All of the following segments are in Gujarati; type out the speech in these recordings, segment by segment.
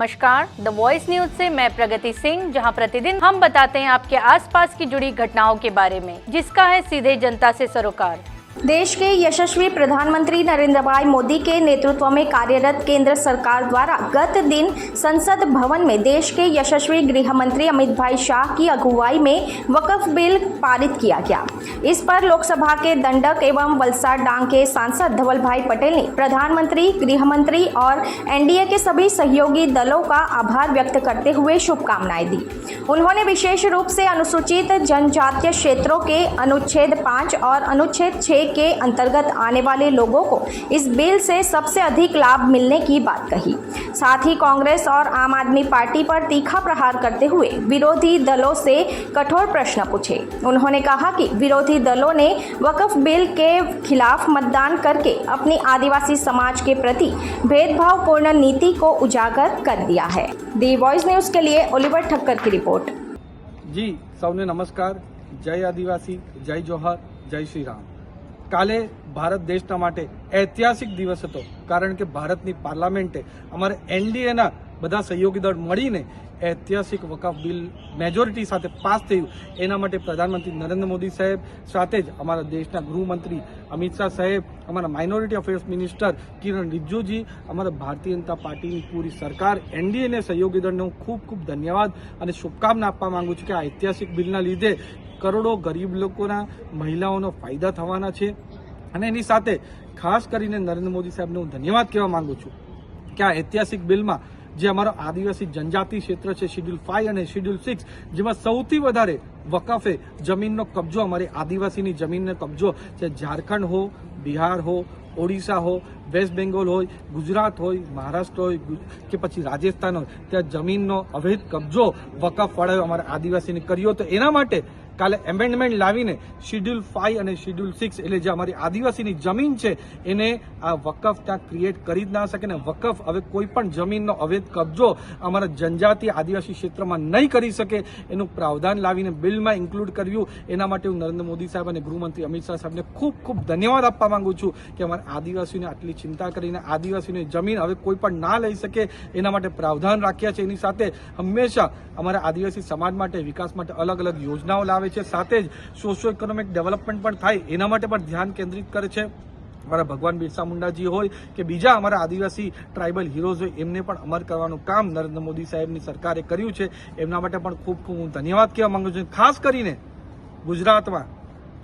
नमस्कार, द वॉइस न्यूज से मैं प्रगति सिंह, जहां प्रतिदिन हम बताते हैं आपके आसपास की जुड़ी घटनाओं के बारे में, जिसका है सीधे जनता से सरोकार। देश के यशस्वी प्रधानमंत्री नरेंद्र भाई मोदी के नेतृत्व में कार्यरत केंद्र सरकार द्वारा गत दिन संसद भवन में देश के यशस्वी गृह मंत्री अमित भाई शाह की अगुवाई में वक्फ बिल पारित किया गया। इस पर लोकसभा के दंडक एवं वलसाड डांग के सांसद धवल भाई पटेल ने प्रधानमंत्री, गृह मंत्री और एनडीए के सभी सहयोगी दलों का आभार व्यक्त करते हुए शुभकामनाएं दी। उन्होंने विशेष रूप से अनुसूचित जनजातीय क्षेत्रों के अनुच्छेद 5 और अनुच्छेद 6 के अंतर्गत आने वाले लोगों को इस बिल से सबसे अधिक लाभ मिलने की बात कही। साथ ही कांग्रेस और आम आदमी पार्टी पर तीखा प्रहार करते हुए विरोधी दलों से कठोर प्रश्न पूछे। उन्होंने कहा कि विरोधी दलों ने वक्फ बिल के खिलाफ मतदान करके अपनी आदिवासी समाज के प्रति भेदभावपूर्ण नीति को उजागर कर दिया है। दी वॉइस न्यूज के लिए ओलिवर ठक्कर की रिपोर्ट। जी सौने नमस्कार, जय आदिवासी, जय जोहर, जय श्री राम। કાલે ભારત દેશના માટે ઐતિહાસિક દિવસ હતો, કારણ કે ભારતની પાર્લામેન્ટે અમારે એનડીએના બધા સહયોગી દળ મળીને ઐતિહાસિક વકફ બિલ મેજોરિટી સાથે પાસ થયું। એના માટે પ્રધાનમંત્રી નરેન્દ્ર મોદી સાહેબ સાથે જ અમારા દેશના ગૃહમંત્રી અમિત શાહ સાહેબ, અમારા માઇનોરિટી અફેર્સ મિનિસ્ટર કિરણ રિજ્જુજી, અમારા ભારતીય જનતા પાર્ટીની પૂરી સરકાર, એનડીએને સહયોગી દળને હું ખૂબ ખૂબ ધન્યવાદ અને શુભકામના આપવા માંગુ છું કે આ ઐતિહાસિક બિલના લીધે કરોડો ગરીબ લોકોના, મહિલાઓનો ફાયદા થવાના છે। અને એની સાથે ખાસ કરીને નરેન્દ્ર મોદી સાહેબને હું ધન્યવાદ કહેવા માંગુ છું કે આ ઐતિહાસિક બિલમાં જે અમારો આદિવાસી જનજાતિ ક્ષેત્ર છે શેડ્યુલ 5 અને શેડ્યુલ 6, જેમાં સૌથી વધારે વકફે જમીનનો કબજો, અમારી આદિવાસીની જમીનનો કબજો છે। ઝારખંડ હો, બિહાર હો, ઓડિશા हो, वेस्ट बेंगोल हो, गुजरात हो, महाराष्ट्र हो કે પછી રાજસ્થાન હોય, ત્યાં જમીનનો અવૈધ કબજો વકફવાળાએ અમારા આદિવાસીને કર્યો। તો એના માટે કાલે એમેન્ડમેન્ટ લાવીને શેડ્યુલ 5 અને શેડ્યુલ 6 એટલે જે અમારી આદિવાસીની જમીન છે એને આ વકફ ત્યાં ક્રિએટ કરી જ ના શકે ને વકફ હવે કોઈ પણ જમીનનો અવૈધ કબજો અમારા જનજાતિ આદિવાસી ક્ષેત્રમાં નહીં કરી શકે એનું પ્રાવધાન લાવીને બિલમાં ઇન્ક્લુડ કર્યું। એના માટે હું નરેન્દ્ર મોદી સાહેબ અને ગૃહમંત્રી અમિત શાહ સાહેબને ખૂબ ખૂબ ધન્યવાદ આપવા માંગુ છું કે અમારા આદિવાસીઓને આટલી ચિંતા કરીને આદિવાસીઓની જમીન હવે કોઈ પણ ના લઈ શકે એના માટે પ્રાવધાન રાખ્યા છે। એની સાથે હંમેશા અમારા આદિવાસી સમાજ માટે વિકાસ માટે અલગ અલગ યોજનાઓ લાવે છે, સાથે જ સોશિયો ઇકોનોમિક ડેવલપમેન્ટ પણ થાય એના માટે પણ ધ્યાન કેન્દ્રિત કરે છે। અમારા ભગવાન બિરસા મુંડાજી હોય કે બીજા અમારા આદિવાસી ટ્રાઇબલ હીરોઝ હોય એમને પણ અમર કરવાનું કામ નરેન્દ્ર મોદી સાહેબની સરકારે કર્યું છે। એમના માટે પણ ખૂબ ખૂબ હું ધન્યવાદ કહેવા માંગુ છું। ખાસ કરીને ગુજરાતમાં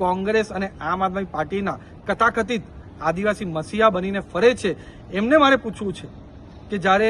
કોંગ્રેસ અને આમ આદમી પાર્ટીના કથાકથિત આદિવાસી મસીહા બનીને ફરે છે, એમને મારે પૂછવું છે કે જ્યારે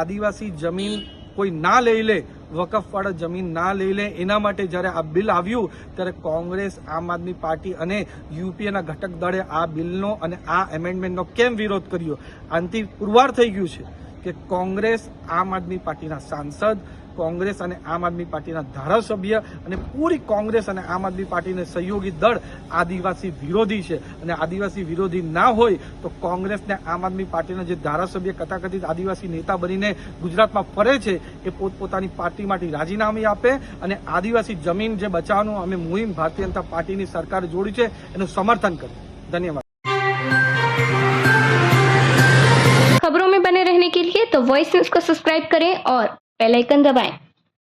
આદિવાસી જમીન કોઈ ના લઈ લે, વકફવાળા જમીન ના લઈ લે, એના માટે જ્યારે આ બિલ આવ્યું ત્યારે કોંગ્રેસ, આમ આદમી પાર્ટી અને યુપીએના ઘટક દળે આ બિલનો અને આ એમેન્ડમેન્ટનો કેમ વિરોધ કર્યો? આનાથી પુરવાર થઈ ગયું છે કે કોંગ્રેસ, આમ આદમી પાર્ટીના સાંસદ, કોંગ્રેસ અને આમ આદમી પાર્ટીના ધારાસભ્ય અને પૂરી કોંગ્રેસ અને આમ આદમી પાર્ટીને સહયોગી દળ આદિવાસી વિરોધી છે। અને આદિવાસી વિરોધી ના હોય તો કોંગ્રેસ ને આમ આદમી પાર્ટીના જે ધારાસભ્ય કથાકથિત આદિવાસી નેતા બનીને ગુજરાતમાં ફરે છે એ પોતપોતાની પાર્ટી માટે રાજીનામું આપે અને આદિવાસી જમીન જે બચાવવાનું અમે મુહિમ ભારતીય જનતા પાર્ટીની સરકારે જોડી છે એનું સમર્થન કરે। ધન્યવાદ। खबरों में बने रहने के लिए तो वॉइस न्यूज को सब्सक्राइब करें और बेल आइकन दबाएं।